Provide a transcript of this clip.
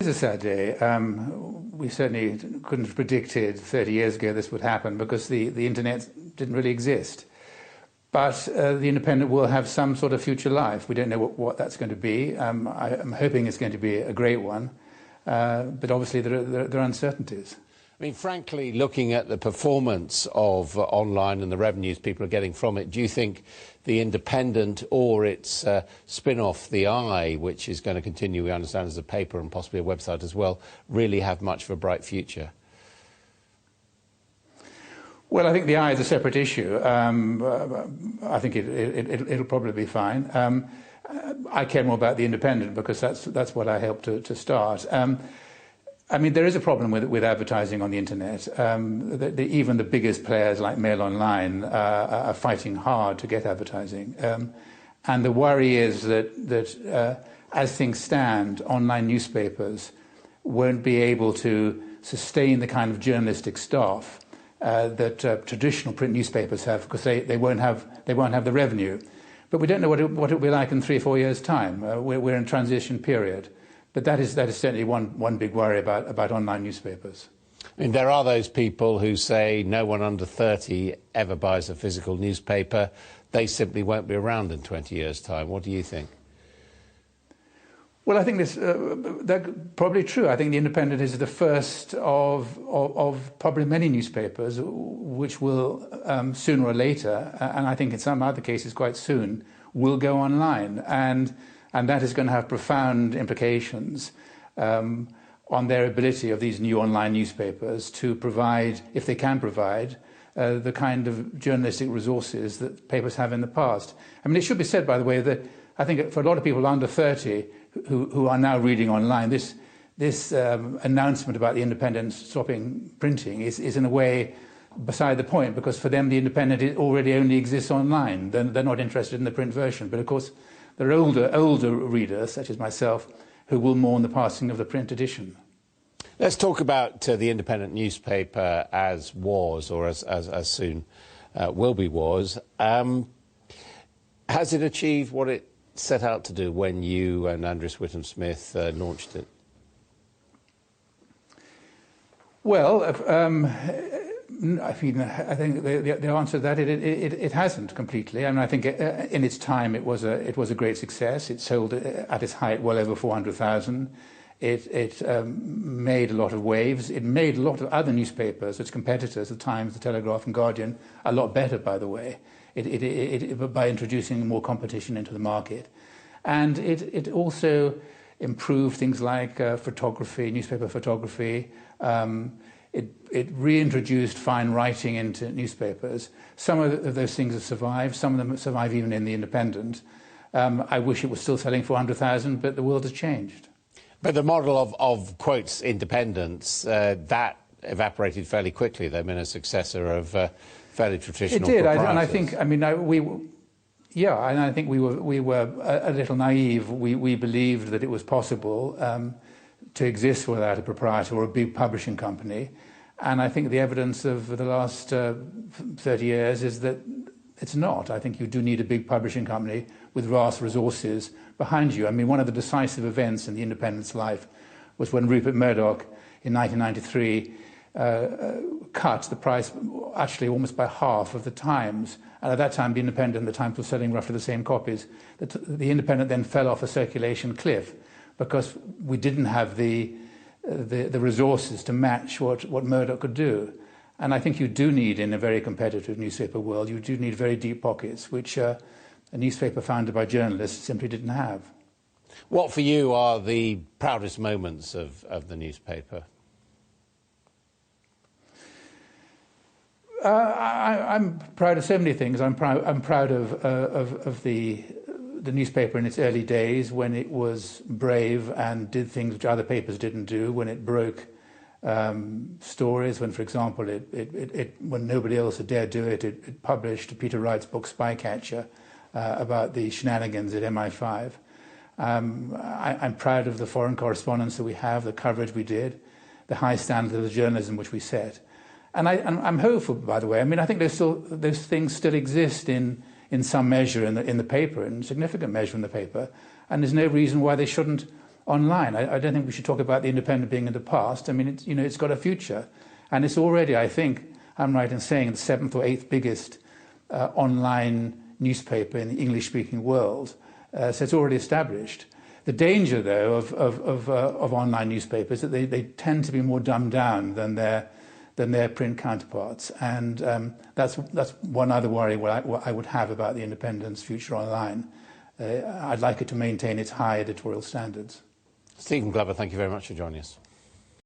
It's a sad day. We certainly couldn't have predicted 30 years ago this would happen because the internet didn't really exist. But the Independent will have some sort of future life. We don't know what that's going to be. I'm hoping it's going to be a great one. But obviously there are uncertainties. I mean, frankly, looking at the performance of online and the revenues people are getting from it, do you think the Independent or its spin-off, The Eye, which is going to continue, we understand, as a paper and possibly a website as well, really have much of a bright future? Well, I think The Eye is a separate issue. I think it'll probably be fine. I care more about the Independent because that's what I helped to start. I mean, there is a problem with advertising on the internet. Even the biggest players like Mail Online are fighting hard to get advertising. And the worry is that as things stand, online newspapers won't be able to sustain the kind of journalistic staff that traditional print newspapers have because they won't have the revenue. But we don't know what it'll be like in 3 or 4 years' time. We're in a transition period. But that is certainly one big worry about online newspapers. I mean, there are those people who say no one under 30 ever buys a physical newspaper. They simply won't be around in 20 years' time. What do you think? Well, I think that's probably true. I think the Independent is the first of probably many newspapers which will, sooner or later, and I think in some other cases quite soon, will go online. And that is going to have profound implications on their ability of these new online newspapers to provide, if they can provide, the kind of journalistic resources that papers have in the past. I mean, it should be said, by the way, that I think for a lot of people under 30 who are now reading online, this announcement about the Independent stopping printing is in a way beside the point, because for them the Independent already only exists online. They're not interested in the print version. But of course, there are older readers, such as myself, who will mourn the passing of the print edition. Let's talk about the Independent newspaper as was, or as soon will be was. Has it achieved what it set out to do when you and Andreas Whittam-Smith launched it? Well, I think the answer to that, it hasn't completely. I mean, I think in its time it was a great success. It sold at its height well over 400,000. It made a lot of waves. It made a lot of other newspapers, its competitors, the Times, the Telegraph and Guardian, a lot better, by the way, by introducing more competition into the market. And it also improved things like photography, newspaper photography. It reintroduced fine writing into newspapers. Some of those things have survived. Some of them survive even in the Independent. I wish it was still selling 400,000, but the world has changed. But the model of quotes, independence, that evaporated fairly quickly. They've been a successor of fairly traditional. It did, and I think, I mean, and I think we were a little naive. We believed that it was possible to exist without a proprietor or a big publishing company. And I think the evidence of the last 30 years is that it's not. I think you do need a big publishing company with vast resources behind you. I mean, one of the decisive events in the Independent's life was when Rupert Murdoch in 1993 cut the price actually almost by half of the Times. And at that time, the Independent and the Times were selling roughly the same copies. The Independent then fell off a circulation cliff because we didn't have the resources to match what Murdoch could do. And I think you do need, in a very competitive newspaper world, you do need very deep pockets, which a newspaper founded by journalists simply didn't have. What for you are the proudest moments of the newspaper? I'm proud of so many things. I'm proud of the newspaper in its early days, when it was brave and did things which other papers didn't do, when it broke stories, when, for example, when nobody else had dared do it, it published Peter Wright's book Spycatcher about the shenanigans at MI5. I'm proud of the foreign correspondence that we have, the coverage we did, the high standard of the journalism which we set. And I'm hopeful, by the way. I mean, I think those things still exist in some measure in the paper, in significant measure in the paper, and there's no reason why they shouldn't online. I don't think we should talk about the Independent being in the past. I mean, it's got a future, and it's already, I think, I'm right in saying, the 7th or 8th biggest online newspaper in the English-speaking world. So it's already established. The danger, though, of online newspapers is that they tend to be more dumbed down than their print counterparts, and that's one other worry what I would have about the Independent's future online. I'd like it to maintain its high editorial standards. Stephen Glover, thank you very much for joining us.